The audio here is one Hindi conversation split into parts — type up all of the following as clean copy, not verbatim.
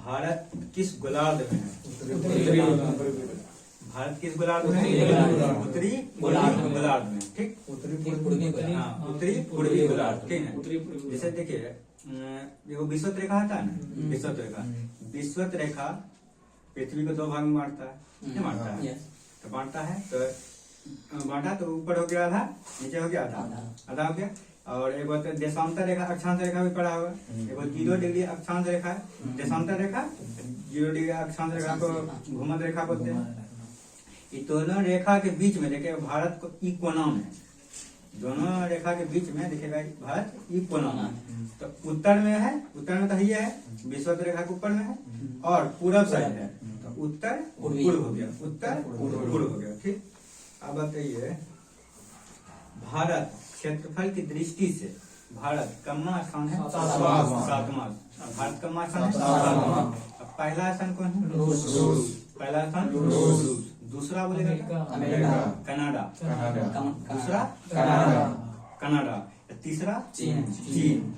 भारत किस गोलार्ध में है? उत्तरी भारत किस गोलार्ध में है? उत्तरी गोलार्ध में। ठीक, उत्तरी पूर्वी हाँ, उत्तरी पूर्वी गोलार्ध। ठीक है, जैसे देखिए देखो विषुवत रेखा आता है ना, विषुवत रेखा, विषुवत रेखा पृथ्वी को दो भाग में बांटता है, नहीं बांटता है? तो बांटता है, तो बांटा तो ऊपर हो गया आधा, नीचे हो गया आधा, आधा हो गया। और एक बार देशांतर रेखा अक्षांश रेखा भी पड़ा हुआ, एक बार 0 डिग्री अक्षांश रेखा है, देशांतर रेखा 0 डिग्री अक्षांश रेखा को भूमध्य रेखा बोलते हैं। ये दोनों रेखा के बीच में देखिए भारत को इक्वेनॉम है, दोनों रेखा के बीच में देखिएगा भारत इक्वेनॉम है। तो उत्तर में है, उत्तर में तो ये है, विषुवत रेखा के ऊपर में है, और पूरब साइड है, तो उत्तर पूर्व हो गया, उत्तर पूर्व हो गया। ठीक, अब बताइए भारत क्षेत्रफल की दृष्टि से भारत कम्मा स्थान है? सातवां। भारत कम्मा स्थान है? सातवां। अब पहला स्थान कौन है? रूस। पहला स्थान रूस। दूसरा बोलेगा अमेरिका, कनाडा, दूसरा कनाडा, तीसरा चीन,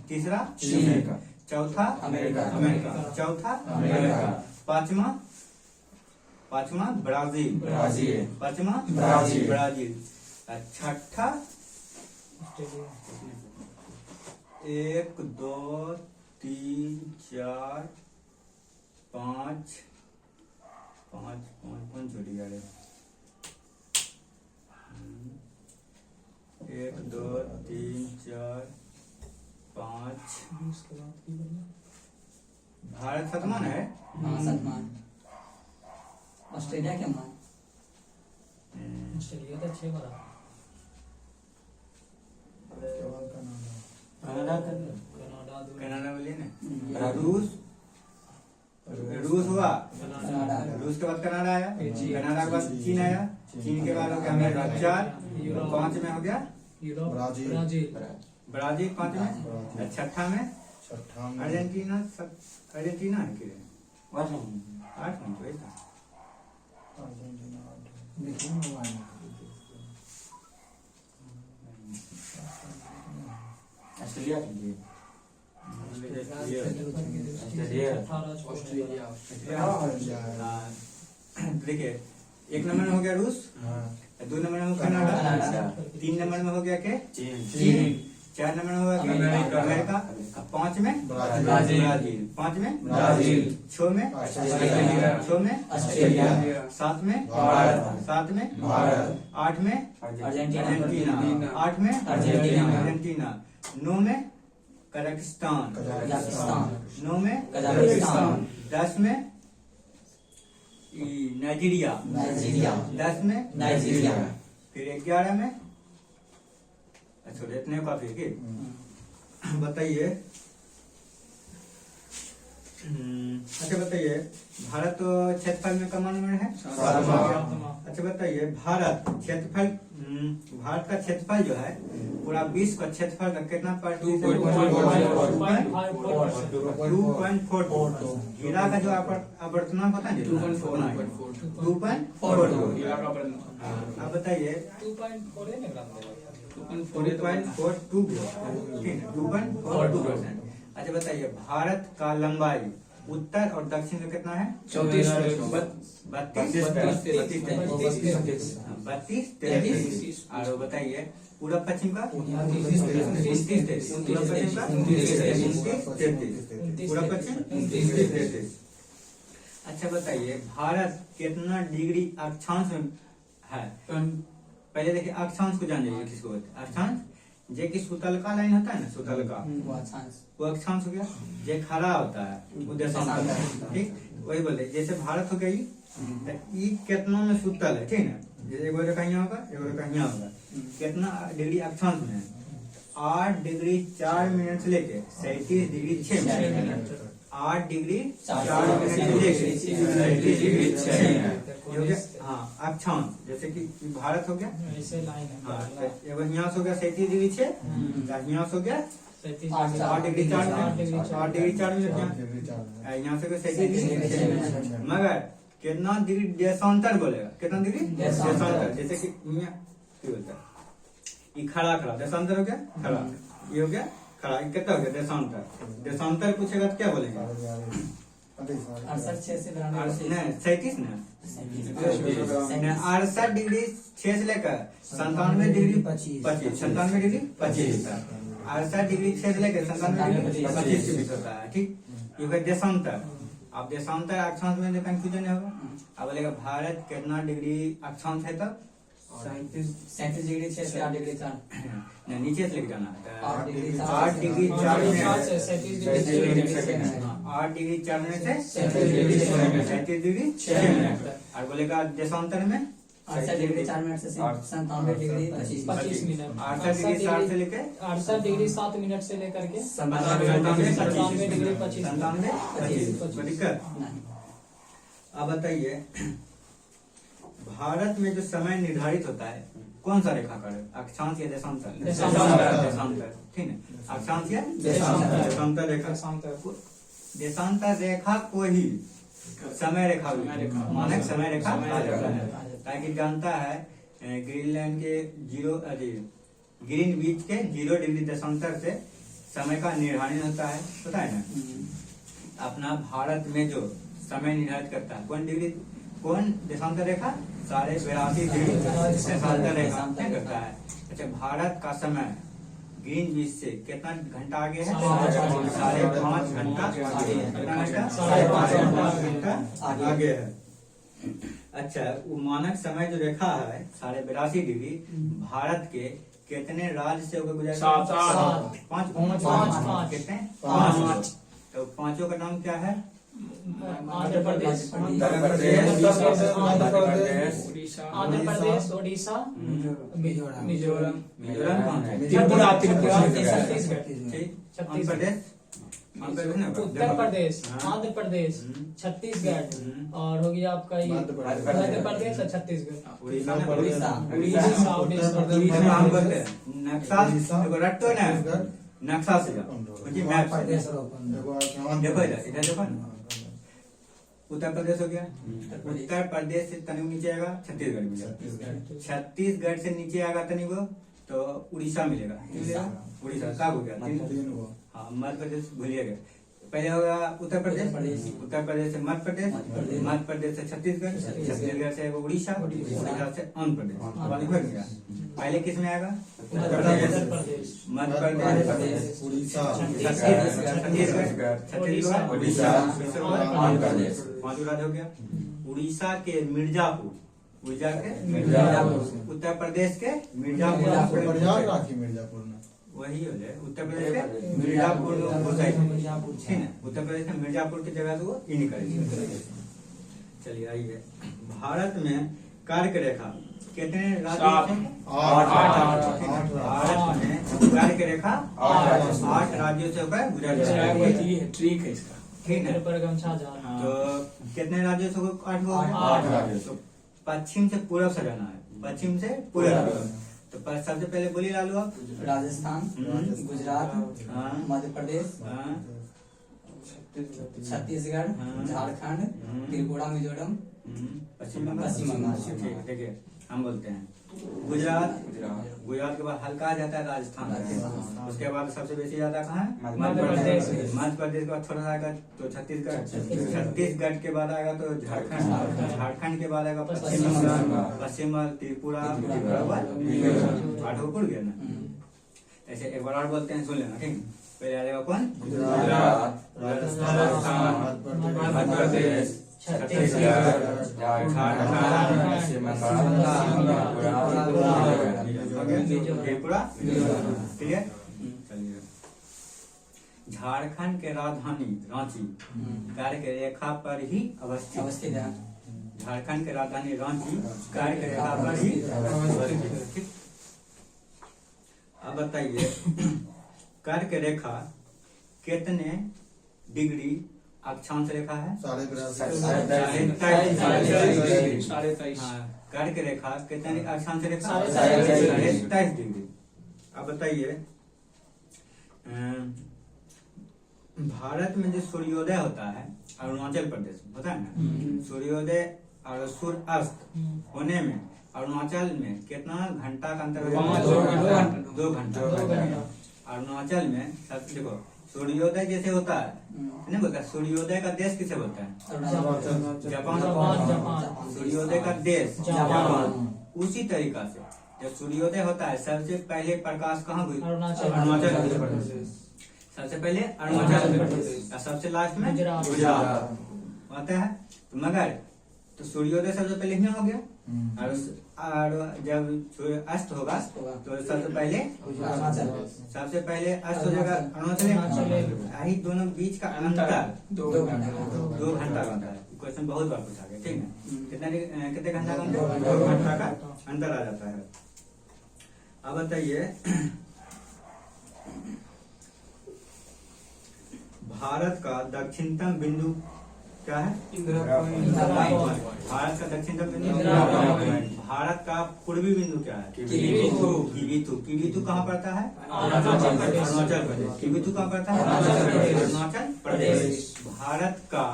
तीसरा अमेरिका, चौथा अमेरिका, चौथा अमेरिका, पांचवा ब्राजील, पांचवा ब्राजील, छठा 1 2 3 4 5 कौन छोड़ी जा रहे? 1 2 3 4 5। भारत शतमान है? ऑस्ट्रेलिया क्या मान? ऑस्ट्रेलिया तो 6 बड़ा। कनाडा बोलिए ना, रूस हुआ, रूस के बाद कनाडा आया, कनाडा के बाद चीन आया, चीन के बाद हो गया अमेरिका, 4, 5 में हो गया ब्राजील, 5 में, छठा में अर्जेंटीना, अर्जेंटीना है कि 8 में तो ऐसा ऑस्ट्रेलिया देखिए 1 नंबर में हो गया रूस, 2 नंबर में हो गया कनाडा, 3 नंबर में हो गया के चीन, 4 नंबर में हो गया अमेरिका, 5 में ब्राजील, 5 में 6 में ऑस्ट्रेलिया, 7 में 8 में अर्जेंटीना, 8 में अर्जेंटीना, 9 में कजाकिस्तान, 9 में कजाकिस्तान, 10 में नाइजीरिया, 10 में नाइजीरिया, फिर 11 में, अच्छा इतने काफी है कि बताइए। अच्छा बताइए भारत तो क्षेत्रफल में कम नंबर है? अच्छा बताइए भारत क्षेत्रफल, भारत का क्षेत्रफल जो है पूरा विश्व का क्षेत्रफल का कितना प्रतिशत? 2.4। हीरा का जो आवर्तनांक होता है 2.42। अब बताइए 2.42%। अच्छा बताइए भारत का लंबाई उत्तर और दक्षिण में कितना है? 34, 32, और बताइए पूरा पश्चिम का 29, 30, पूरा पश्चिम 29। अच्छा बताइए भारत कितना डिग्री अक्षांश में है? पहले देखिए अक्षांश को जान जाइए, किसको बोलते हैं अक्षांश? जे की सुतलका लाइन होता है ना, सुतलका वो अक्षांश हो गया, जे खड़ा होता है वो देशांतर। ठीक, वही बोले जैसे भारत हो गई तो ई कितना में सुतल है, ठीक है, जैसे एक रेखा यहाँ होगा, एक रेखा यहाँ होगा, कितना डिग्री अक्षांश में है? 8 डिग्री 4 मिनट से लेके 37 डिग्री 6 मिनट, 8 डिग्री 4 मिनट से लेके 37 डिग्री 6 मिनट, हाँ अक्षांश। जैसे कि भारत हो गया ऐसे लाइन है, हाँ, यहाँ से हो गया 37 डिग्री 6, यहाँ से हो गया 8 डिग्री 4 मिनट, 8 डिग्री 4 मिनट, यहाँ से 37 डिग्री 6 मिनट। मगर कितना डिग्री देशांतर बोलेगा? कितना डिग्री देशांतर? जैसे कि यहाँ क्या बोलता है, ये खड़ा खड़ा देशांतर हो गया, खड़ा ये हो गया खड़ा, कितना हो गया देशांतर? देशांतर पूछेगा तो क्या बोलेंगे? 68 6 से 92 नहीं 37 ना 68 डिग्री 6 से लेकर 97 डिग्री 25 97 डिग्री 25 होता है। 68 डिग्री 6 से लेकर 97 डिग्री 25 के बीच होता है। ठीक, ये है देशांतर। अब देशांतर अक्षांश में कंफ्यूजन होगा। अब बोलेगा भारत कितना डिग्री अक्षांश है तब 37 डिग्री 6 से 8 डिग्री 4 नहीं, नीचे से लेके जाना है 8 डिग्री 8 डिग्री 4 में 37 8 डिग्री 4 में से 37 डिग्री 6 मिनट। और बोलेगा देशांतर में 68 डिग्री 4 मिनट से 97 डिग्री 25 मिनट 68 डिग्री 7 से लेके 68 डिग्री 7 मिनट से लेकर के 97 डिग्री 25 कोई दिक्कत। अब बताइए भारत में जो समय निर्धारित होता है कौन सा रेखा कर अक्षांश या देशांतर? देशांतर। ठीक है, अक्षांश या देशांतर रेखा। देशांतर रेखा को ही समय रेखा मानक समय रेखा कहा जाता है। ताकि जानता है ग्रीनलैंड के ग्रीन बीच के 0 डिग्री देशांतर से समय का निर्धारण होता है, पता है ना। अपना भारत में जो समय निर्धारित करता है कौन देशांतर रेखा 82.5 डिग्री देशांतर रेखा करता है। अच्छा, भारत का समय ग्रीन बीच से कितना घंटा आगे है? 5.5 घंटा आगे है। अच्छा, वो मानक समय जो रेखा है 82.5 डिग्री भारत के कितने राज्य से होकर गुजरता है? 5 कितने? 5। तो पांचों का नाम क्या है? आंध्र प्रदेश, ओडिशा, मिजोरम। मिजोरम कौन है? त्रिपुरा, छत्तीसगढ़, उत्तर प्रदेश, आंध्र प्रदेश, छत्तीसगढ़ और हो गया आपका ये मध्य प्रदेश और छत्तीसगढ़। उड़ीसा नक्शा रटो ना, नक्शा से देखो इधर देखो। उत्तर प्रदेश हो गया, उत्तर प्रदेश से तनिक नीचे आएगा छत्तीसगढ़ मिलेगा, छत्तीसगढ़ से नीचे आएगा तनिक तो उड़ीसा मिलेगा। उड़ीसा का हो गया? हाँ, मध्य प्रदेश भूलिएगा। पहले होगा उत्तर प्रदेश, उत्तर प्रदेश से मध्य प्रदेश, मध्य प्रदेश से छत्तीसगढ़, छत्तीसगढ़ से उड़ीसा, उड़ीसा से आंध्र प्रदेश। गया पहले किस में आएगा? उत्तर प्रदेश, मध्य प्रदेश, उड़ीसा, छत्तीसगढ़, छत्तीसगढ़, उड़ीसा, आंध्र प्रदेश। 5 राज्य हो गया। उड़ीसा के मिर्जापुर, उत्तर प्रदेश के मिर्जापुर, वही हो जाए उत्तर प्रदेश के मिर्जापुर। ठीक है, उत्तर प्रदेश में मिर्जापुर की जगह तो वो इन करेगी। चलिए आइए, भारत में कर्क रेखा कितने राज्य? 8। भारत में कर्क रेखा 8 राज्यों से होकर गुजर जाएगी। ट्रिक है इसका। ठीक है, तो कितने राज्यों से 8 राज्यों? तो पश्चिम से पूर्व से जाना है, पश्चिम से पूर्व। तो सबसे पहले बोली लालू आप। राजस्थान, गुजरात, मध्य प्रदेश, छत्तीसगढ़, झारखंड, त्रिपुरा, मिजोरम, पश्चिम बंगाल। देखिए हम बोलते हैं गुजरात, गुजरात के बाद हल्का आ जाता है राजस्थान, उसके बाद सबसे बेसी ज्यादा कहाँ है? मध्य प्रदेश। मध्य प्रदेश के बाद थोड़ा सा आएगा तो छत्तीसगढ़, छत्तीसगढ़ के बाद आएगा तो झारखंड, झारखंड के बाद आएगा पश्चिम बंगाल, पश्चिम बंगाल, त्रिपुरा, 8 गया ना। ऐसे एक बार और बोलते हैं, सुन लेना। ठीक, पहले आ जाएगा कौन? गुजरात, राजस्थान, मध्य प्रदेश, छत्तीसगढ़, झारखंड, त्रिपुरा। क्लियर? चलिए, झारखंड के राजधानी रांची कर्क रेखा पर ही अवस्थित है। झारखंड के राजधानी रांची कर्क रेखा पर ही अवस्थित। अब बताइए कर्क रेखा कितने डिग्री अक्षांश रेखा है? 23.5। कर्क रेखा कितने अक्षांश रेखा? 23.5 डिग्री। अब बताइए भारत में जो सूर्योदय होता है अरुणाचल प्रदेश में होता है ना, सूर्योदय और सूर्य अस्त होने में अरुणाचल में कितना घंटा का अंतर होगा? 2 घंटा। अरुणाचल में देखो सूर्योदय जैसे होता है नहीं बोलता, सूर्योदय का देश किसे बोलता है? जापान। जापान। सूर्योदय का देश जापान। जापान। उसी तरीका से जब सूर्योदय होता है सबसे पहले प्रकाश कहाँ हुई? अरुणाचल प्रदेश। सबसे पहले अरुणाचल प्रदेश और सबसे लास्ट में गुजरात। गुजरात आता है। तो मगर तो सूर्योदय सबसे पहले ही हो गया और जब सूर्य अस्त होगा तो सबसे पहले अस्त हो जाएगा अरुणाचल। यही दोनों बीच का अंतर 2 घंटा का है। क्वेश्चन बहुत बार पूछा गया, ठीक है? कितने घंटा का अंतर? 2 घंटा का अंतर आ जाता है। अब बताइए भारत का दक्षिणतम बिंदु क्या है? भारत का दक्षिणतम बिंदु। भारत का पूर्वी बिंदु क्या है? किवीतु कहाँ पड़ता है? अरुणाचल प्रदेश। किवीतु कहाँ पड़ता है? अरुणाचल प्रदेश। भारत का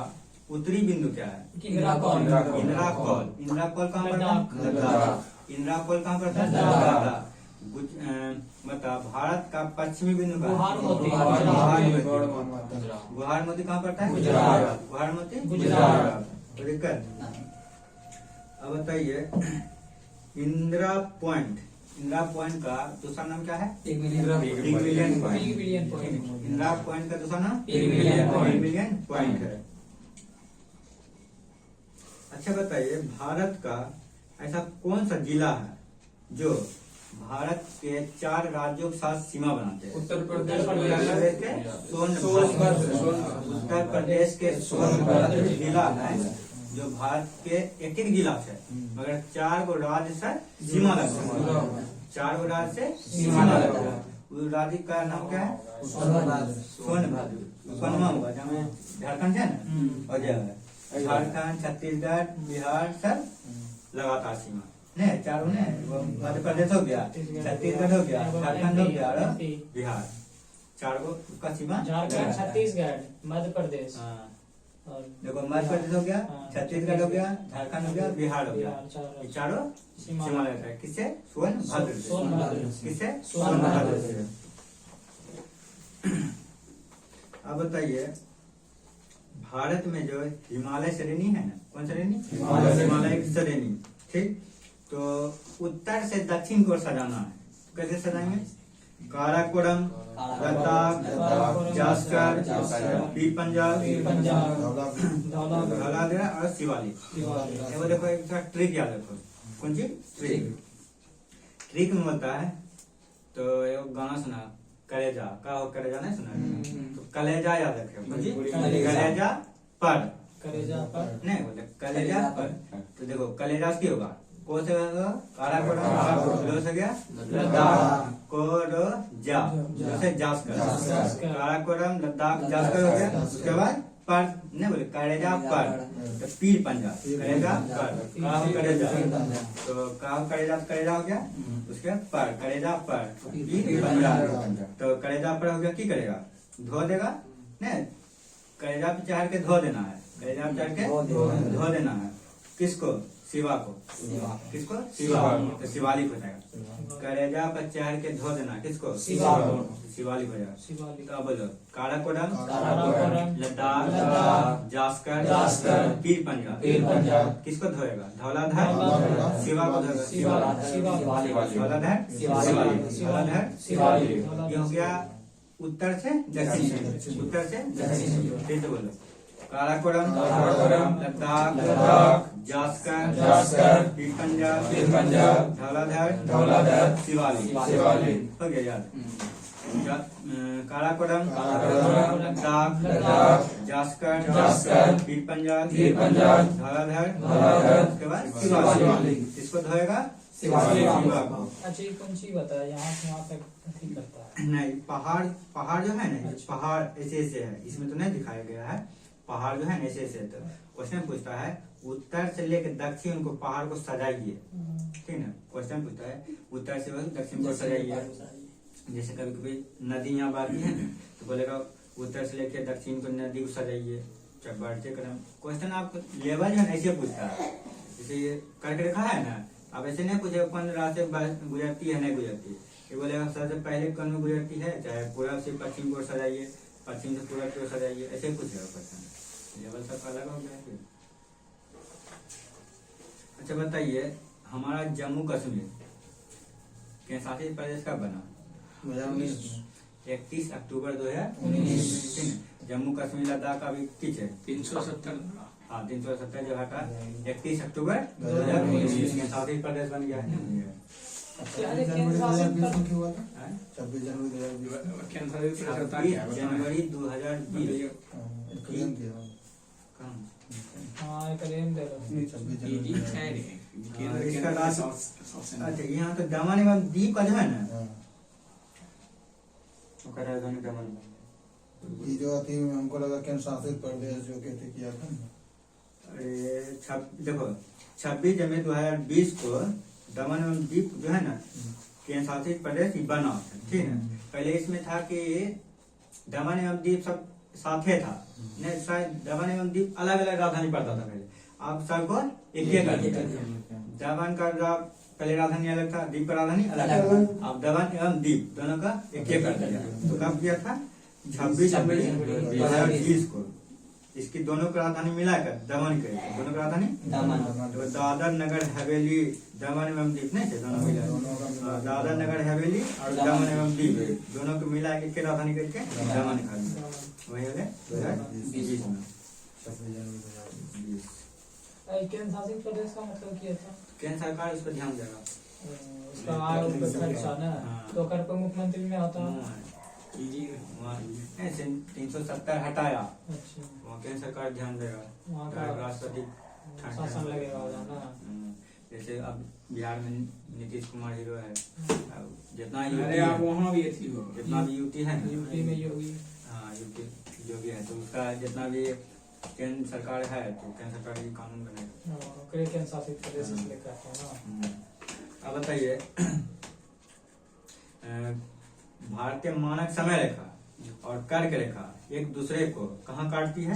उत्तरी बिंदु क्या है? इंद्राकौल। इंद्राकौल कहाँ पड़ता है? लद्दाख। इंद्राकौल कहाँ पड़ता है? लद्दाख। बता भारत का पश्चिमी बिंदु गुवाहाटी। गुवाहाटी कहाँ पड़ता है? गुवाहाटी गुजरात। तो दिक्कत। अब बताइए इंदिरा पॉइंट का दूसरा नाम क्या है? पिगमिलियन पॉइंट। इंदिरा पॉइंट का दूसरा नाम पिगमिलियन पॉइंट है। अच्छा बताइए भारत का ऐसा कौन सा जिला है जो भारत के 4 राज्यों के साथ सीमा बनाते हैं? उत्तर प्रदेश के सोनभद्र। उत्तर प्रदेश के सोनभद्र जिला है जो भारत के एक जिला से मगर 4 गो राज्य से सीमा लगता है। 4 गो राज्य से सीमा लगता है। उस राज्य का नाम क्या है? सोनभद्र। सोनमा हुआ जहाँ झारखंड है ना, और झारखंड, छत्तीसगढ़, बिहार सब लगातार सीमा नहीं, चारों ने मध्य प्रदेश हो गया, छत्तीसगढ़ हो गया, झारखंड हो गया और बिहार, 4 गो का सीमा। झारखंड, छत्तीसगढ़, मध्य प्रदेश। और देखो मध्य प्रदेश हो गया, छत्तीसगढ़ हो गया, झारखंड हो गया, बिहार हो गया, ये चारों सीमा लगता है। किससे? सोनभद्र। किससे? सोनभद्र से। अब बताइए भारत में जो हिमालय श्रेणी है ना, कौन श्रेणी? हिमालय श्रेणी, ठीक? तो उत्तर से दक्षिण को सजाना है, कैसे सजाएंगे? काराकोरम, लद्दाख, जास्कर, पीर पंजाब, धौलाधर और शिवालिक। ये देखो एक ट्रिक याद रखो। कौन सी ट्रिक में होता है? तो एक गाना सुना कलेजा का हो, कलेजा नहीं सुना? तो कलेजा याद रखे। कलेजा पर नहीं बोले कलेजा पर। तो देखो कलेजा की होगा को से काराकोरम से गया लद्दाख कोरो जा से जास्कर, काराकोरम लद्दाख जास्कर हो गया। उसके बाद पर नहीं बोले कलेजा पर। तो पीर पंजाब कलेजा पर, काहो कलेजा तो काहो कलेजा हो गया। उसके पर कलेजा पर पीर पंजाब। तो कलेजा पर हो गया, की करेगा? धो देगा नहीं, कलेजा पे चढ़ के धो देना है। कलेजा पे चढ़ के धो देना है। किसको? शिवा को। किसको? शिवा। तो शिवालिक हो जाएगा। कलेजा पर चढ़ के धो देना किसको? शिवालिक हो जाएगा। तो अब बोलो काराकोरम, लद्दाख, जास्कर, पीर पंजाब किसको धोएगा? धौलाधर शिवा को धोएगा। धौलाधर शिवालिक। ये हो गया उत्तर से दक्षिण। उत्तर से दक्षिण। फिर तो बोलो काराकोरम, लद्दाख, जास्कर, पीर पंजाब, धौलाधर, शिवालिक। हो गया याद? काराकोरम, लद्दाख, जास्कर, पीर पंजाब, धौलाधर, उसके बाद शिवालिक। इसको धोएगा अच्छा ये कौन सी बता, यहाँ से वहाँ तक ठीक करता है? नहीं, पहाड़ जो है ना, पहाड़ ऐसे है, इसमें तो नहीं दिखाया गया है। पहाड़ जो है ना ऐसे तो क्वेश्चन पूछता है उत्तर से लेकर दक्षिण को पहाड़ को सजाइए, ठीक ना? क्वेश्चन पूछता है उत्तर से दक्षिण को सजाइए। जैसे कभी कभी नदी यहाँ बहती है तो बोलेगा उत्तर से लेकर दक्षिण को नदी को सजाइए। जब बढ़ते क्रम क्वेश्चन आप लेवल जो है ऐसे पूछता है, जैसे ये करके रखा है ना, आप ऐसे नहीं पूछे कौन रास्ते गुजरती है नहीं गुजरती। ये बोलेगा सबसे पहले कौन में गुजरती है, चाहे पूर्व से पश्चिम को सजाइए, पश्चिम से पूरा की ओर सजाइए, ऐसे कुछ है क्वेश्चन, लेवल सबका अलग हो गया फिर। अच्छा बताइए, हमारा जम्मू कश्मीर के शासित प्रदेश कब बना? 31 अक्टूबर 2019। जम्मू कश्मीर लद्दाख अभी किस है? 370। हाँ 370 जो हटा 31 अक्टूबर 2019 के शासित प्रदेश बन गया है। 26 जनवरी 2020। हाँ क्लेम दे दो। इसका अच्छा यहाँ तो दमन एवं दीव का जो है ना, राजधानी दमन ये जो थी हमको लगा केंद्र शासित प्रदेश जो कहते किया था ना। अरे देखो 26 जनवरी 2020 को दमन एवं दीप जो है ना केंद्र शासित प्रदेश बना, ठीक है। पहले इसमें था कि दमन एवं दीप सब साथे था, नहीं शायद दमन एवं दीप अलग अलग राजधानी पड़ता था पहले, अब सबको एक कर दिया। दमन का पहले राजधानी अलग था, दीप का राजधानी अलग था, अब दमन एवं दीप दोनों का एक कर दिया। तो कब किया था? 26 जनवरी 2020 को इसकी दोनों की राजधानी मिलाकर दमन के दोनों की राजधानी तो दादर नगर हवेली दमन एवं दीप नहीं थे, दोनों मिला दादर नगर हवेली और दमन एवं दीप दोनों को मिला के राजधानी करके दमन कर दिया। वही हो गया 2020 में 26 जनवरी 2020। केंद्र शासित प्रदेश का मतलब क्या था? केंद्र सरकार इस पर ध्यान देगा, उसका आय पर खर्चा ना, तो कर पर मुख्यमंत्री में होता है। 370 हटाया, अच्छा वहाँ केंद्र सरकार ध्यान देगा, वहाँ का राष्ट्रपति शासन लगेगा ना। जैसे अब बिहार में नीतीश कुमार हीरो है, अब जितना वहाँ भी थी जितना भी यूटी है ना, यूपी में योगी, हाँ यूपी योगी है, तो उसका जितना भी केंद्र सरकार है तो केंद्र सरकार ये कानून बनेगा। केंद्र शासित प्रदेश इसलिए कहते हैं ना। अब बताइए भारतीय मानक समय रेखा और कर्क रेखा एक दूसरे को कहाँ काटती है?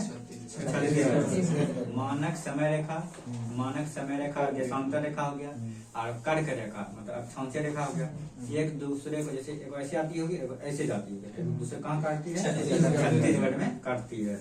मानक समय रेखा देशांतर रेखा हो गया, और कर्क रेखा मतलब अक्षांशीय रेखा हो गया। एक दूसरे को जैसे एक ऐसे आती होगी एक ऐसे जाती होगी, एक दूसरे कहाँ काटती है? छत्तीसगढ़ में काटती है।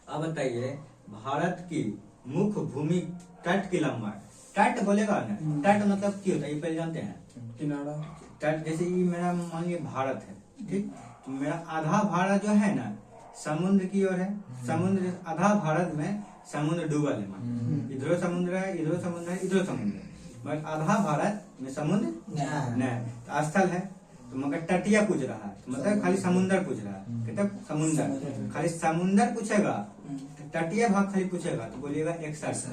अब बताइए भारत की मुख्य भूमि तट की लंबाई, तट बोलेगा ना, तट मतलब क्या होता है ये पहले जानते हैं? किनारा। तट जैसे ये मेरा मान लीजिए भारत है, ठीक, तो मेरा आधा भारत जो है ना समुद्र की ओर है, समुद्र आधा भारत में समुद्र डूबल है, इधर समुद्र है इधर समुद्र है इधर समुद्र है, मगर आधा भारत में समुद्र नहीं, स्थल है। तो मगर तटिया पूछ रहा है तो मतलब खाली समुद्र पूछ रहा है, मतलब समुद्र खाली समुद्र पूछेगा, तटीय भाग खाली पूछेगा तो बोलिएगा 61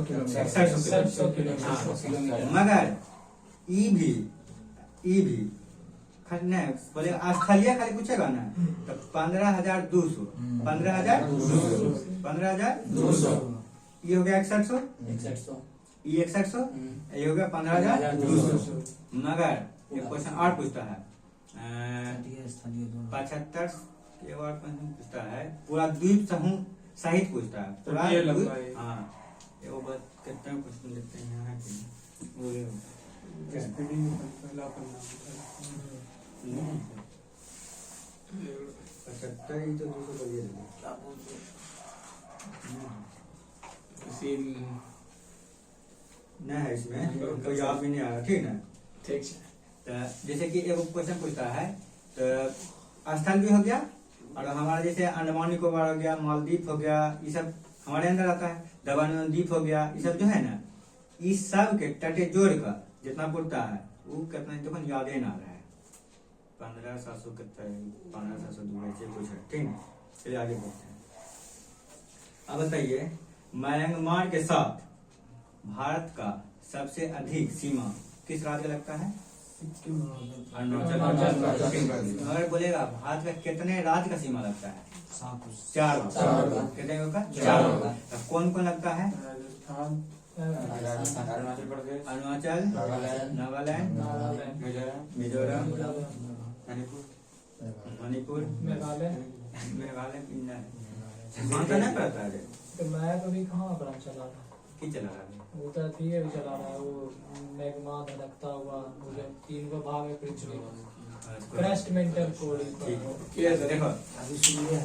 किलोमीटर। मगर ई भी नहीं बोलेगा, स्थलीय खाली पूछेगा ना तो 15,200 ये हो गया 6100, ये 6100 ये हो गया 15,200। मगर एक क्वेश्चन और पूछता है 75 के और पूछता है पूरा द्वीप समूह सहित पूछता है पूरा द्वीप। हाँ ये वो बात कितना क्वेश्चन देते हैं यहाँ की 75 ही तो 200 कर दिया नहीं है इसमें, कोई याद भी नहीं आ रहा, ठीक है। तो जैसे कि एक क्वेश्चन पूछता है तो स्थल भी हो गया और हमारा जैसे अंडमान निकोबार हो गया, मालदीव हो गया, ये सब हमारे अंदर आता है, दमन द्वीप हो गया, ये सब जो है ना इस सब के तटे जोड़ का जितना पड़ता है वो कितना देखो याद ही ना रहा है, 15,700 कितना है, 15,702 ऐसे कुछ है, ठीक है। चलिए आगे बढ़ते हैं। अब बताइए म्यांमार के साथ भारत का सबसे अधिक सीमा किस राज्य का लगता है? अरुणाचल। अगर बोलेगा भारत का कितने राज्य का सीमा लगता है? 4। कितने होगा? 4। कौन कौन लगता है? अरुणाचल प्रदेश, अरुणाचल, नागालैंड, मिजोरम, मणिपुर, मेघालय, नहीं पड़ता है। तो मैं कभी कहाँ पर चला रहा की चला रहा है? वो तो ठीक है चला रहा है, वो मेघमा धड़कता हुआ वो जब 3 को भाग है पृथ्वी, क्रस्ट मेंटल कोड। ठीक है, देखो अभी शुरू है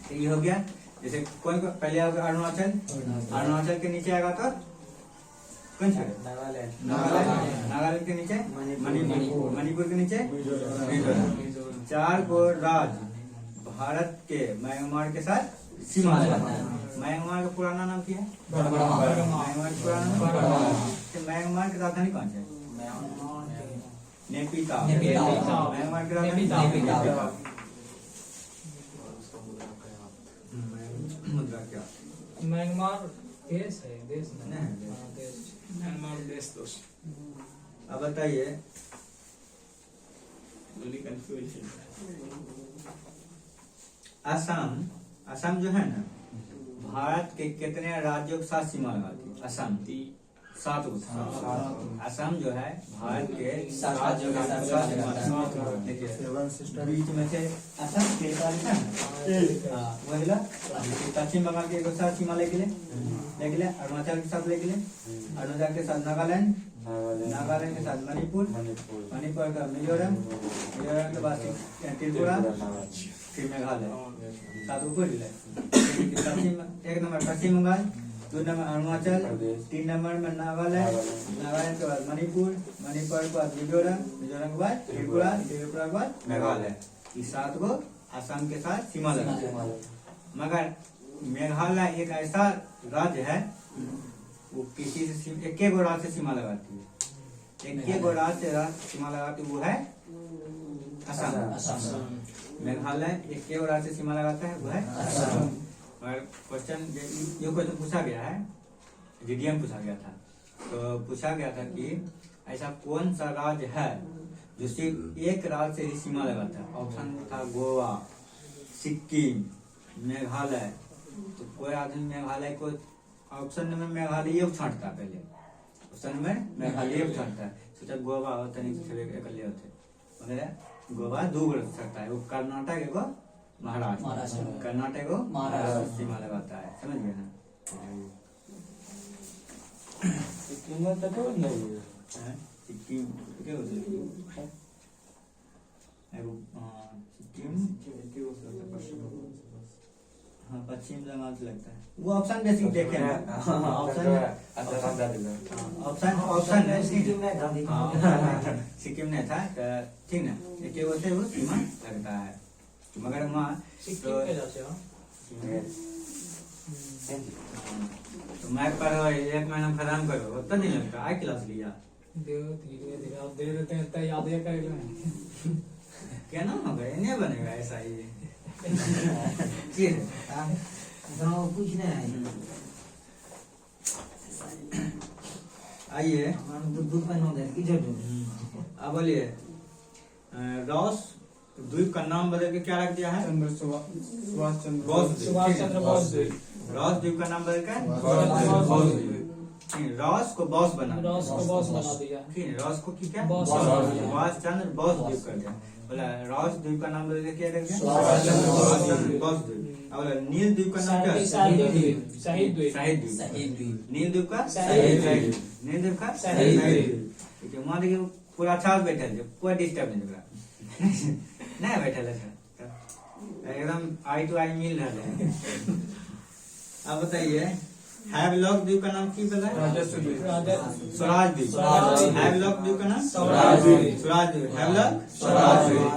तो ये हो गया। जैसे कौन पहले आएगा अरुणाचल, अरुणाचल के नीचे आएगा तो कौन सा? नागालैंड के नीचे मणिपुर, मणिपुर के नीचे मिजोरम। 4 गो राज्य भारत के म्यांमार के साथ सीमा लगाता है। म्यांमार का पुराना नाम क्या है? म्यांमार का पुराना नाम, म्यांमार की राजधानी कौन है? नेपिता। म्यांमार की राजधानी नेपिता। मुद्रा क्या? म्यांमार देश है, देश नहीं। देश। म्यांमार देश दोष अब बताइए कंफ्यूजन। असम, असम जो है ना भारत के कितने राज्यों के साथ सीमा लगाती है? असम 7 असम जो है भारत के 7 राज्यों के साथ सीमा लगाती है। देखिए बीच में से असम के महिला पश्चिम बंगाल के एक साथ सीमा लेके अरुणाचल के साथ लेके अरुणाचल के साथ नागालैंड, नागालैंड के साथ मणिपुर, मणिपुर का मिजोरम, मिजोरम के बाद त्रिपुरा, फिर मेघालय, 7 ऊपर पश्चिम, 1 नंबर पश्चिम बंगाल, 2 नंबर अरुणाचल, 3 नंबर में नागालैंड, नागालैंड के बाद मणिपुर, मणिपुर के बाद मिजोरम, मिजोरम के बाद त्रिपुरा, त्रिपुरा के बाद मेघालय। ये 7 को असम के साथ सीमा लगाते हैं। मगर मेघालय एक ऐसा राज्य है वो किसी से एक गो राज्य से सीमा लगाती है, एक गो राज्य से सीमा लगाती है, वो है असम। मेघालय एक गो राज्य से सीमा लगाता है, वो है असम। और क्वेश्चन ये क्वेश्चन पूछा गया है, जीडीएम पूछा गया था, तो पूछा गया था कि ऐसा कौन सा राज्य है जो सिर्फ एक राज्य से ही सीमा लगाता है? ऑप्शन था गोवा, सिक्किम, मेघालय। तो कोई आदमी मेघालय को ऑप्शन में मेघालय छांटता है, पहले ऑप्शन में मेघालय छांटता है, सोचा गोवा होता नहीं इकल्ले होते, मगर गोवा 2 गो सकता है, वो कर्नाटक एगो महाराष्ट्र, कर्नाटक को महाराष्ट्र सीमा लगाता है, समझ गए ना? सिक्किम क्या होता है? हाँ पश्चिम बंगाल से लगता है, वो ऑप्शन बेसिक देखे हैं, ऑप्शन सिक्किम नहीं था, ठीक ना? देखिए वो सीमा लगता है, मगर वहाँ तो मैं पढ़ो 1 महीना खत्म करो, उतना दिन लगता है। क्लास लिया धीरे धीरे आप दे देते हैं, इतना याद कर लें। क्या नाम होगा? नहीं बनेगा ऐसा ही कुछ नहीं। आइए अब बोलिए, रॉस द्वीप का नाम बदल के क्या रख दिया है? सुभाष चंद्र बोस द्वीप। रॉस द्वीप का नाम बदल कर रॉस को बॉस बना दिया। रॉस को क्या? सुभाष चंद्र बोस द्वीप कर दिया। बोला रॉस द्वीप का नाम बदल के क्या रख दिया? सुभाष चंद्र बोस द्वीप। और नील द्वीप का नाम क्या? शहीद द्वीप। नील द्वीप का शहीद द्वीप। ठीक है, वहाँ देखिए पूरा अच्छा बैठे थे, कोई डिस्टर्ब नहीं लगा नहीं बैठे एकदम आई टू आई मिल रहा है। अब बताइए हैवलॉक द्वीप का नाम की पता है? स्वराज द्वीप। हैवलॉक द्वीप का नाम स्वराज द्वीप। हैवलॉक स्वराज द्वीप।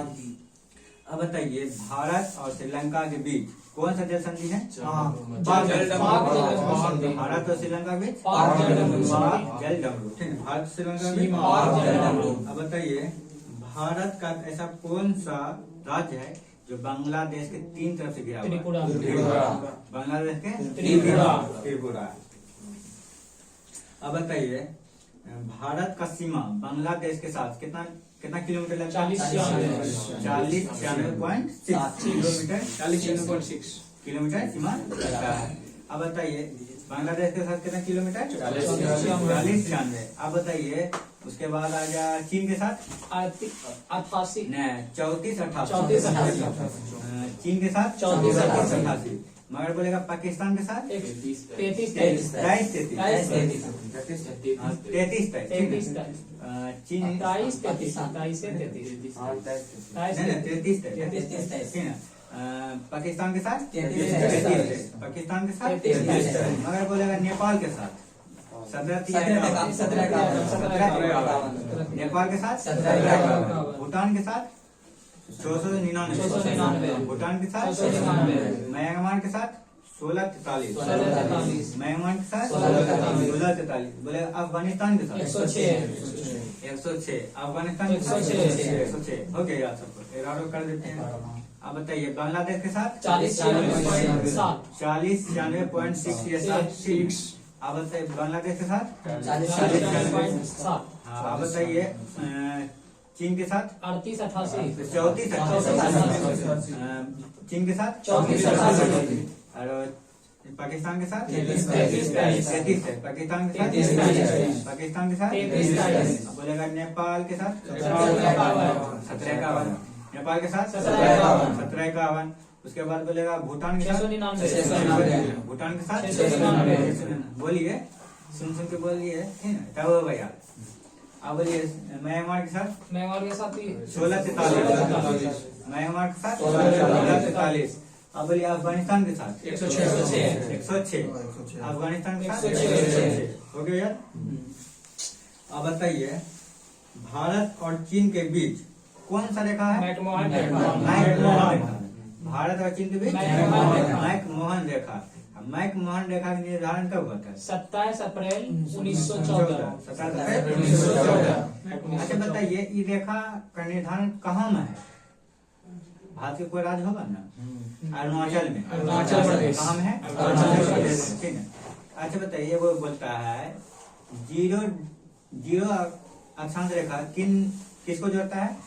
अब बताइए भारत और श्रीलंका के बीच कौन सा जल संधि है? भारत और श्रीलंका के बीच जल डमरू। ठीक है, भारत श्रीलंका के बीच। अब बताइए भारत का ऐसा कौन सा राज्य है जो बांग्लादेश के 3 तरफ से घिरा हुआ है? बांग्लादेश के त्रिपुरा। अब बताइए भारत का सीमा बांग्लादेश के साथ कितना किलोमीटर लगता है? 46.6 किलोमीटर सीमा लगता है। अब बताइए बांग्लादेश के साथ कितना किलोमीटर? 40-96। अब बताइए उसके बाद आ गया चीन के साथ 88 34-88। चीन के साथ 34-88, मगर बोलेगा पाकिस्तान के साथ 33-23, 33 चीन 23-33, पाकिस्तान के साथ 33, पाकिस्तान के साथ 33, मगर बोलेगा नेपाल के साथ 17 नेपाल के साथ 17, भूटान के साथ 699, भूटान के साथ 699, म्यांमार के साथ 1643, 1643, म्यांमार के साथ 1643, बोले अफगानिस्तान के साथ 106, अफगानिस्तान के साथ 106। हो गया यार सबको एरारो कर देते हैं। अब बताइए बांग्लादेश के साथ 40-96.7, 40-96.6। अब बताइए बांग्लादेश के साथ 40-96.7, हाँ अब बताइए चीन के साथ 38-88, 34-88, चीन के साथ 34-88, और पाकिस्तान के साथ 33-23, 33 है, पाकिस्तान के साथ 33-23, पाकिस्तान के साथ 33-23, बोलेगा नेपाल के साथ 17-51, नेपाल के साथ 17-51, उसके बाद बोलेगा भूटान के साथ 699, भूटान के साथ 699, बोलिए सुन के बोलिए ठीक है क्या हुआ भैया। अब बोलिए म्यांमार के साथ म्यांमार के साथ 16-43, म्यांमार के साथ 16-43। अब बोलिए अफगानिस्तान के साथ 106, अफगानिस्तान के साथ 106। हो गया यार। अब बताइए भारत और चीन के बीच कौन सा रेखा है? McMahon McMahon. भारत और चीन के बीच मैकमोहन रेखा। मैकमोहन रेखा। मैकमोहन रेखा का निर्धारण कब हुआ था? 27 अप्रैल 1914। 27 अप्रैल 1914। अच्छा बताइए ये रेखा का निर्धारण कहाँ में है? भारत के कोई राज्य होगा ना? अरुणाचल में। अरुणाचल प्रदेश। कहाँ में है? अरुणाचल प्रदेश। ठीक है। अच्छा बताइए वो बोलता है जीरो अक्षांश रेखा किसको जोड़ता है?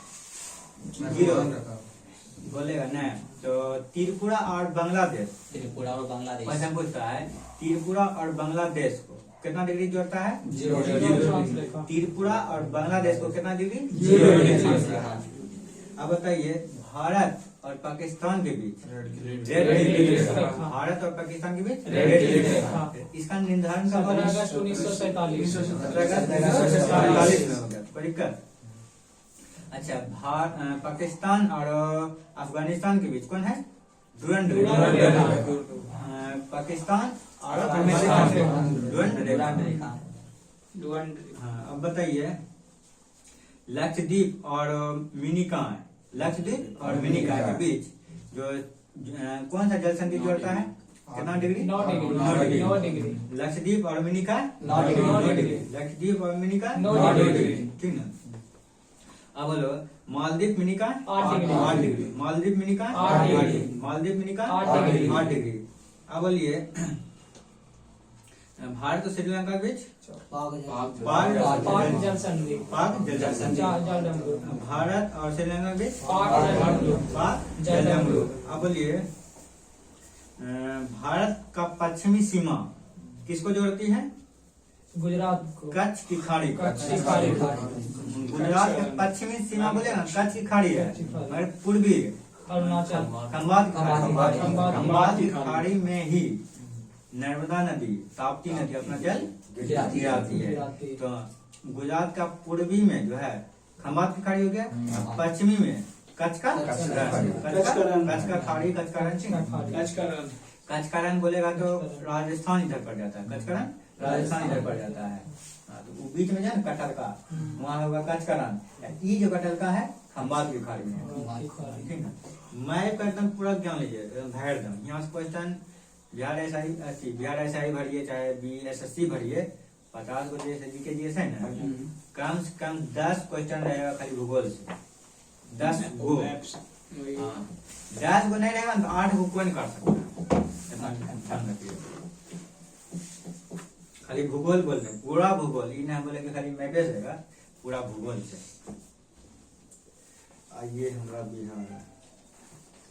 जीरो बोलेगा ना तो त्रिपुरा और बांग्लादेश। त्रिपुरा और बांग्लादेश वैसे पूछता है त्रिपुरा और बांग्लादेश को कितना डिग्री जोड़ता है? 0 त्रिपुरा और बांग्लादेश को कितना डिग्री? 0 डिग्री। अब बताइए भारत और पाकिस्तान के बीच रेड रेखा। भारत और पाकिस्तान के बीच रेड रेखा। इसका निर्धारण कब 17 होगा? अगस्त 1947। 1947 में हो गया। परिकर। अच्छा पाकिस्तान और अफगानिस्तान के बीच कौन है? डुरंड रेखा। पाकिस्तान और डुरंड रेखा। हाँ, अब बताइए लक्षद्वीप और मिनिकॉय के बीच जो कौन सा जल संधि जोड़ता है? कितना डिग्री? 9 डिग्री। लक्षद्वीप और मिनिकॉय 9 डिग्री। लक्षद्वीप और मिनिकॉय 9 डिग्री। ठीक ना। अब बोलो Maldives Minicoy 8 degree. 8 degree. Maldives Minicoy 8 degree. Maldives Minicoy 8 degree. 8 degree. अब बोलिए भारत और श्रीलंका के बीच पाक जल संधि। भारत और श्रीलंका के बीच पाक जल डमरू। अब बोलिए भारत का पश्चिमी सीमा किसको जोड़ती है? गुजरात को। कच्छ की खाड़ी। कच्छ की खाड़ी। गुजरात का पश्चिमी सीमा बोले ना कच्छ की खाड़ी है मगर पूर्वी अरुणाचल। खंबात की खाड़ी। खाड़ी में ही नर्मदा नदी ताप्ती नदी अपना जल गिराती है। तो गुजरात का पूर्वी में जो है खंबात की खाड़ी हो गया, पश्चिमी में कच्छ का खाड़ी। कच्छ का रण बोलेगा तो राजस्थान इधर पड़ जाता है। कच्छ का रण राजस्थान इधर पड़ जाता है। तो वो बीच में जाए कटल का वहाँ होगा कच्छ का रण। ये जो कटल का है खंबात की खाड़ी में। ठीक है। मैप का एकदम पूरा ज्ञान लीजिए एकदम। यहाँ से क्वेश्चन बिहार एसआई भरिए चाहे BSSC भरिए 50 को जैसे जीके जीएस है ना कम से कम 10 क्वेश्चन रहेगा खाली भूगोल से। 10 गो 10 गो नहीं रहेगा तो 8 गो कोई नहीं कर सकता। खाली भूगोल बोल रहे पूरा भूगोल ये ना बोले कि खाली मैपे रहेगा पूरा भूगोल से। आइए हमारा बिहार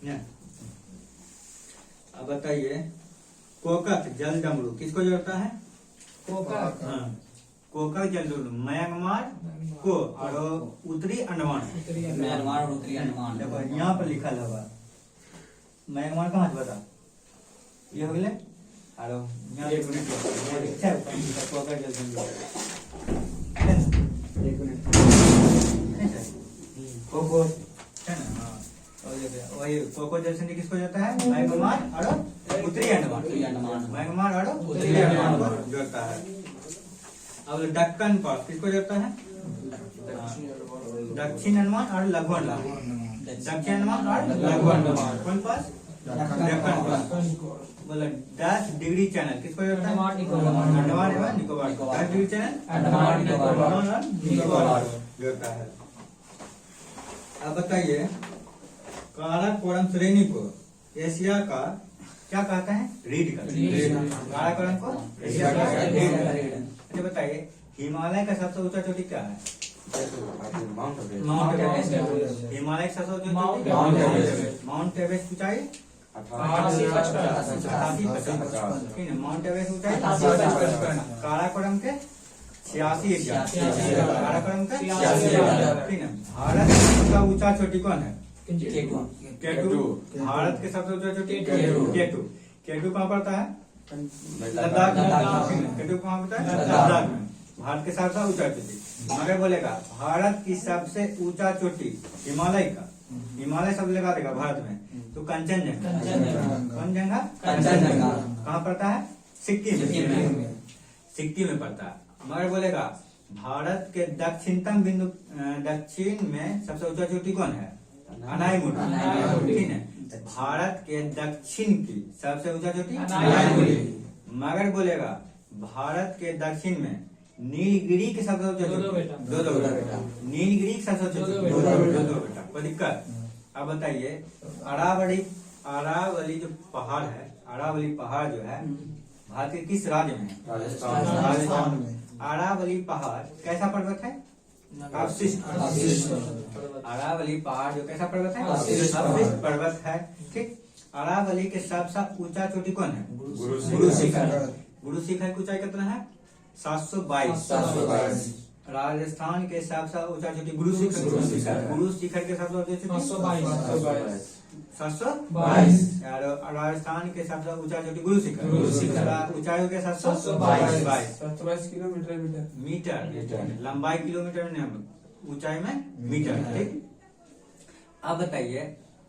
ना। अब बताइए कोकक जल डमरू किसको जोड़ता है? कोकक। हाँ कोकक जल डमरू म्यांमार को और उत्तरी अंडमान। म्यांमार और उत्तरी अंडमान। देखो यहाँ पर लिखा होगा मैगमार कहाँ से बता ये हो गए आरो यहाँ एक मिनट अच्छा पकड़ जल्दी एक मिनट कोको है ना हाँ वही कोको जैसे किसको जाता है मैगमार और उत्तरी अंडमान मैगमार और उत्तरी अंडमान को जोड़ता है। अब दक्कन पर किसको जोड़ता है दक्षिण अंडमान और लघु अंडमान दक्षिण अंडमान और लघु अंडमान कौन पास दक्कन पास बोला 10 डिग्री चैनल किसको जोड़ता है अंडमान एवं निकोबार 10 डिग्री चैनल अंडमान और निकोबार जोड़ता है। अब बताइए काराकोरम श्रेणी को एशिया का क्या कहते हैं रीढ़ का काराकोरम को एशिया का रीढ़। अच्छा बताइए हिमालय का सबसे ऊंचा चोटी क्या है माउंट एवरेस्ट। हिमालय का सबसे ऊंचा चोटी माउंट एवरेस्ट ऊंचाई 88 माउंट एवरेस्ट ऊंचाई काराकोरम के 86 काराकोरम के 86 ठीक है। भारत का ऊंचा चोटी कौन है केटू। भारत के सबसे ऊंचा चोटी केटू। केटू कहाँ पड़ता है लद्दाख में। केटू कहाँ पड़ता है लद्दाख में। भारत के सबसे ऊंचा चोटी मगर बोलेगा भारत की सबसे ऊंचा चोटी हिमालय का हिमालय सब लगा देगा भारत में तो कंचनजंगा कहाँ पड़ता है सिक्किम में पड़ता है। मगर बोलेगा भारत के दक्षिणतम बिंदु दक्षिण में सबसे ऊंचा चोटी कौन है अनाईमुडी ठीक है। भारत के दक्षिण की सबसे ऊंचा चोटी अनाईमुडी। मगर बोलेगा भारत के दक्षिण में नीलगिरी के सबसे ऊंचा चोटी दो बेटा नीलगिरी के सबसे ऊंचा चोटी दो बेटा कोई दिक्कत। अब बताइए अरावली जो पहाड़ है अरावली पहाड़ जो है भारत के किस राज्य में है राजस्थान में। अरावली पहाड़ कैसा पर्वत है अवशिष्ट। अरावली पहाड़ जो कैसा पर्वत है अवशिष्ट पर्वत है ठीक। अरावली के सबसे ऊंचा चोटी कौन है गुरु शिखर की ऊंचाई कितना है 722। राजस्थान के सबसे ऊंचा चोटी गुरु शिखर के सबसे ऊंचा चोटी 722। राजस्थान के सबसे ऊंचा चोटी गुरु शिखर ऊंचाई हो गया 722 मीटर लंबाई किलोमीटर में ऊंचाई में मीटर ठीक। अब बताइए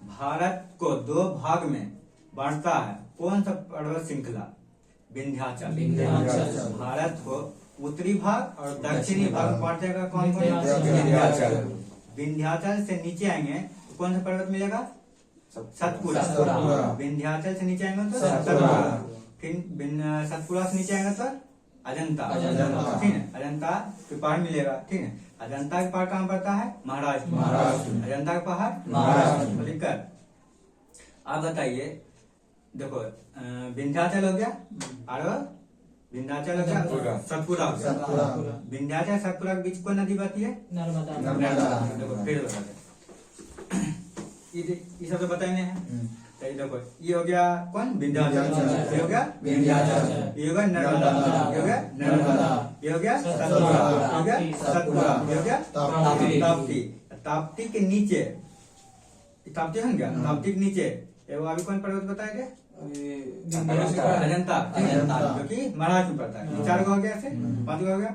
भारत को 2 भाग में बांटता है कौन सा पर्वत श्रृंखला विंध्याचल। भारत को उत्तरी भाग और दक्षिणी भाग बांटेगा कौन विंध्याचल। विंध्याचल से नीचे आएंगे कौन सा पर्वत मिलेगा सतपुरा। विंध्याचल से नीचे आएंगे तो सतपुरा फिर सतपुरा से नीचे आएंगे तो अजंता ठीक है। अजंता के पहाड़ मिलेगा ठीक है। अजंता के पहाड़ कहाँ पड़ता है महाराष्ट्र। अजंता का पहाड़ महाराष्ट्र लिखकर। आप बताइए देखो विंध्याचल हो गया और विंध्याचल हो गया सतपुरा हो गया। विंध्याचल सतपुरा के बीच कौन नदी बहती है नर्मदा। देखो फिर बता दे ये सब तो बताइए हैं तो देखो ये हो गया कौन विंध्याचल ये हो गया ये हो गया नर्मदा ये हो गया ये हो गया सतपुरा ये हो गया सतपुरा ये हो गया ताप्ती। ताप्ती के नीचे ताप्ती हो गया ताप्ती के नीचे एवं अभी कौन पर्वत बताया गया अजंता जो कि महाराष्ट्र में पड़ता है। 4 हो गया ऐसे 5 हो गया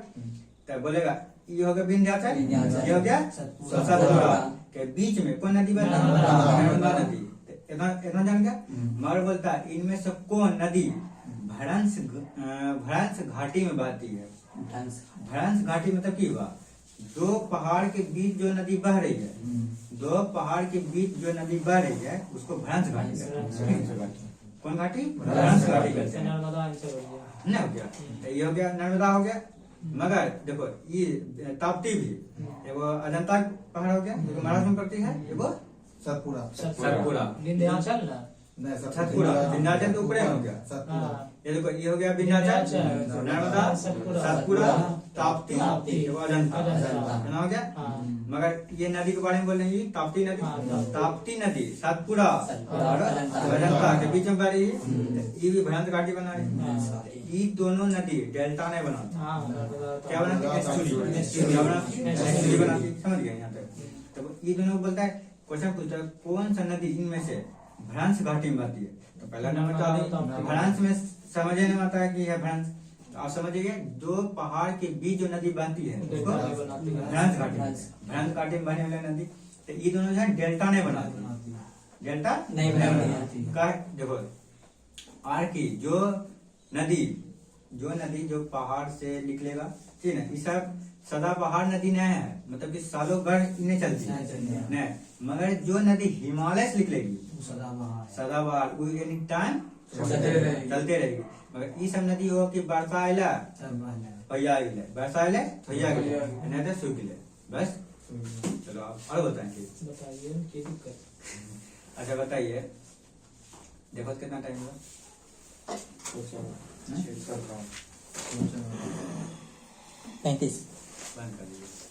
तो बोलेगा ये हो गया विंध्याचल ये हो गया सतपुरा के बीच में कौन नदी बहती है नर्मदा नदी। इतना जान गया। मगर बोलता है इनमें से कौन नदी भ्रंश घाटी में बहती है। भ्रंश घाटी मतलब की हुआ 2 पहाड़ के बीच जो नदी बह रही है 2 पहाड़ के बीच जो नदी बह रही है उसको भ्रंश घाटी कहते हैं। कौन घाटी भ्रंश घाटी कहते हैं। नर्मदा आंसर हो गया नहीं हो गया ये हो गया नर्मदा हो गया। मगर देखो ये ताप्ती भी एगो अजंता पहाड़ हो गया जो महाराष्ट्र में पड़ती है एगो सतपुरा विंध्याचल ना सतपुरा विंध्याचल तो ऊपर हो गया ये देखो ये हो गया विंध्याचल नर्मदा सतपुरा ताप्ती एगो अजंता हो गया। मगर ये नदी के बारे में बोल रहे हैं ताप्ती नदी सतपुरा और अजंता के बीच में बह रही है ये भी भ्रंश घाटी बना रही है। ये दोनों नदी डेल्टा नहीं बनाती क्या बनाती बनाती समझ गए यहाँ तक। तो ये दोनों बोलता है क्वेश्चन पूछता है कौन सा नदी इनमें से भ्रंश घाटी में आती है। तो पहला नंबर बता दी, भ्रंश में समझने में आता है कि है भ्रंश। तो आप समझिए दो पहाड़ के बीच जो नदी बनती है उसको भ्रंश घाटी, भ्रंश घाटी में बहने वाली नदी। तो ये दोनों जो है डेल्टा नहीं बनाती, डेल्टा नहीं बनाती। का देखो आर की जो नदी जो पहाड़ से निकलेगा, ठीक है, ये सब सदा पहाड़ नदी नहीं है, मतलब कि सालों भर नहीं चलती नहीं, मगर जो नदी हिमालय से निकलेगी सदाबहार वो एनी टाइम चलते रहेगी। मगर ये सब नदी हो कि वर्षा आइला भैया गिले, वर्षा आइले भैया गिले, नहीं तो सूख गिले, बस। चलो आप और बताएंगे, बताइए क्या दिक्कत। अच्छा बताइए, देखो कितना टाइम हुआ, 35। बंद कर दीजिए।